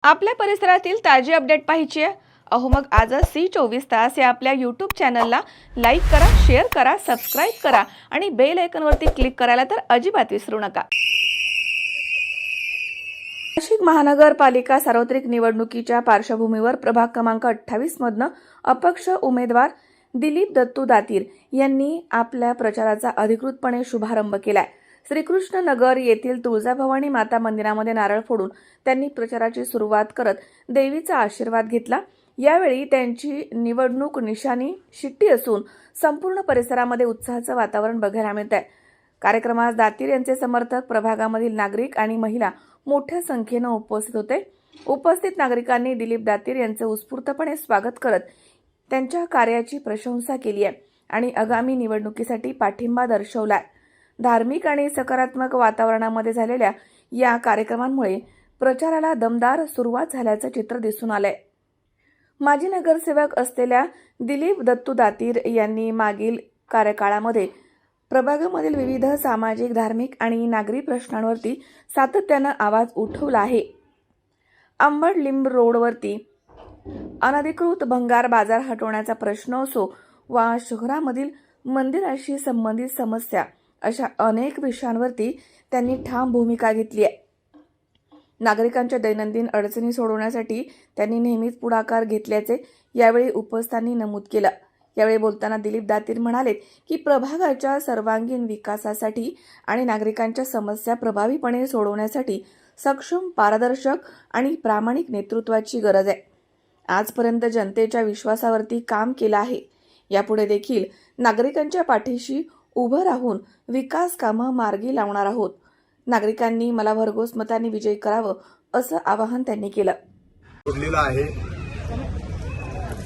आपल्या परिसरातील ताजी अपडेट पाहिजे अहो मग आजच C24 या आपल्या YouTube चॅनलला लाईक करा, शेअर करा, सबस्क्राइब करा आणि बेल आयकॉनवरती क्लिक करायला तर अजिबात विसरू नका। नाशिक महानगरपालिका सार्वत्रिक निवडणुकीच्या पार्श्वभूमीवर प्रभाग क्रमांक 28 मधनं अपक्ष उमेदवार दिलीप दत्तू दातीर यांनी आपल्या प्रचाराचा अधिकृतपणे शुभारंभ केलाय। श्रीकृष्ण नगर येथील तुळजाभवानी माता मंदिरामध्ये नारळ फोडून त्यांनी प्रचाराची सुरुवात करत देवीचा आशीर्वाद घेतला। यावेळी त्यांची निवडणूक निशाणी शिट्टी असून संपूर्ण परिसरामध्ये उत्साहाचं वातावरण बघायला मिळत आहे। कार्यक्रमात दातीर यांचे समर्थक, प्रभागामधील नागरिक आणि महिला मोठ्या संख्येने उपस्थित होते। उपस्थित नागरिकांनी दिलीप दातीर यांचे उत्स्फूर्तपणे स्वागत करत त्यांच्या कार्याची प्रशंसा केली आहे आणि आगामी निवडणुकीसाठी पाठिंबा दर्शवलाय। धार्मिक आणि सकारात्मक वातावरणामध्ये झालेल्या या कार्यक्रमांमुळे प्रचाराला दमदार सुरुवात झाल्याचं चित्र दिसून आलंय। माजी नगरसेवक असलेल्या दिलीप दत्तू दातीर यांनी मागील कार्यकाळामध्ये प्रभागामधील विविध सामाजिक, धार्मिक आणि नागरी प्रश्नांवरती सातत्यानं आवाज उठवला आहे। अंबड लिंब रोडवरती अनधिकृत भंगार बाजार हटवण्याचा प्रश्न असो वा शहरामधील मंदिराशी संबंधित समस्या, अशा अनेक विषयांवरती त्यांनी ठाम भूमिका घेतली आहे। नागरिकांच्या दैनंदिन अडचणी सोडवण्यासाठी त्यांनी नेहमीच पुढाकार घेतल्याचे यावेळी उपस्थितांनी नमूद केलं। यावेळी बोलताना दिलीप दातीर म्हणाले की प्रभागाच्या सर्वांगीण विकासासाठी आणि नागरिकांच्या समस्या प्रभावीपणे सोडवण्यासाठी सक्षम, पारदर्शक आणि प्रामाणिक नेतृत्वाची गरज आहे। आजपर्यंत जनतेच्या विश्वासावरती काम केलं आहे। यापुढे देखील नागरिकांच्या पाठीशी उभं राहून विकास कामं मार्गी लावणार आहोत। नागरिकांनी मला भरघोस मतांनी विजयी करावं असं आवाहन त्यांनी केलं। आहे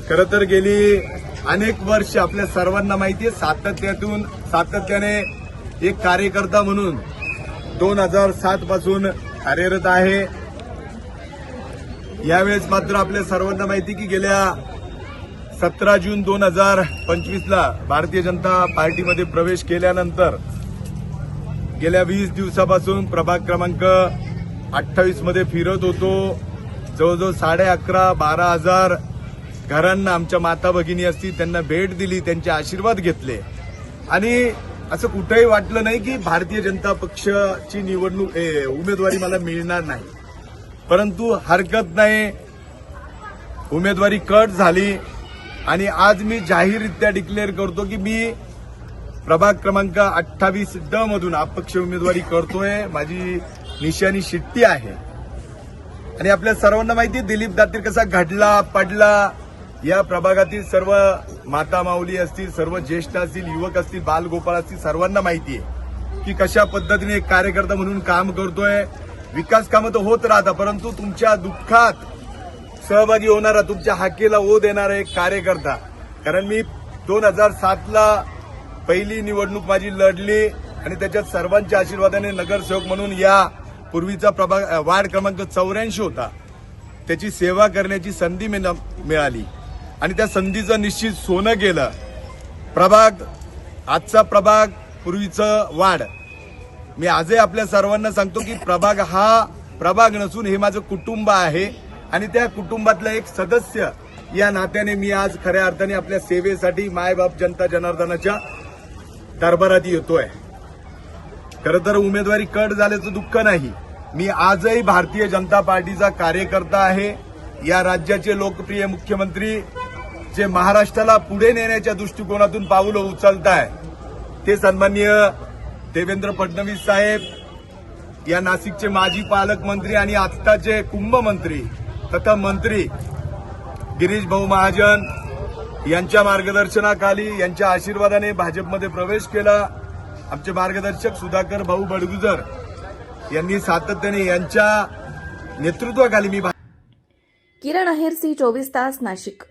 खरं तर गेली अनेक वर्ष आपल्या सर्वांना माहिती आहे, सातत्याने एक कार्यकर्ता म्हणून 2007 पासून कार्यरत आहे। यावेळेस मात्र आपल्या सर्वांना माहिती की गेल्या 17 जून 2025ला भारतीय जनता पार्टीमध्ये प्रवेश केल्यानंतर गेल्या 20 दिवसापासून प्रभाग क्रमांक 28 मध्ये फिरत होतो। जवळजवळ 11,500-12,000 घरांना आमच्या माता भगिनी असतील त्यांना भेट दिली, त्यांचे आशीर्वाद घेतले आणि असं कुठेही वाटलं नाही की भारतीय जनता पक्षाची निवडणूक उमेदवारी मला मिळणार नाही। परंतु हरकत नाही, उमेदवारी कट झाली आणि आज मी जाहीररित्या डिक्लेअर करतो की मी प्रभाग क्रमांक 28D मधून अपक्ष उमेदवारी करतोय। माझी निशाणी शिट्टी आहे आणि आपल्या सर्वांना माहिती आहे दिलीप दातीर कसा घडला पडला। या प्रभागातील सर्व माता माऊली असतील, सर्व ज्येष्ठ असतील, युवक असतील, बालगोपाळ असतील, सर्वांना माहिती आहे की कशा पद्धतीने एक कार्यकर्ता म्हणून काम करतोय। विकास कामं तर होत राहतात, परंतु तुमच्या दुःखात सहभागी होणारा, तुमच्या हाकेला ओ देणारा एक कार्यकर्ता। कारण मी 2007ला पहिली निवडणूक माझी लढली आणि त्याच्यात सर्वांच्या आशीर्वादाने नगरसेवक म्हणून या पूर्वीचा प्रभाग वार्ड क्रमांक 84 होता, त्याची सेवा करण्याची संधी मिळाली आणि त्या संधीचं निश्चित सोनं केलं। आजचा प्रभाग, पूर्वीचं वार्ड, मी आजही आपल्या सर्वांना सांगतो की प्रभाग हा प्रभाग नसून हे माझं कुटुंब आहे आणि त्या कुटुंबातला एक सदस्य या नात्याने मी आज खऱ्या अर्थाने आपल्या सेवेसाठी मायबाप जनता जनार्दनाच्या दरबारात येतोय। खरं तर उमेदवारी कट झाल्याचं दुःख नाही, मी आजही भारतीय जनता पार्टीचा कार्यकर्ता आहे। या राज्याचे लोकप्रिय मुख्यमंत्री जे महाराष्ट्राला पुढे नेण्याच्या दृष्टिकोनातून पाऊल उचलताय ते सन्माननीय देवेंद्र फडणवीस साहेब, या नाशिकचे माजी पालकमंत्री आणि आत्ताचे कुंभमंत्री तथा मंत्री गिरीश भाऊ महाजन यांच्या मार्गदर्शनाखाली, यांच्या आशीर्वादाने भाजपमध्ये प्रवेश केला। आमचे मार्गदर्शक सुधाकर भाऊ बडगुजर यांनी सातत्याने यांच्या नेतृत्वाखाली मी किरण आहेर, C24 नाशिक।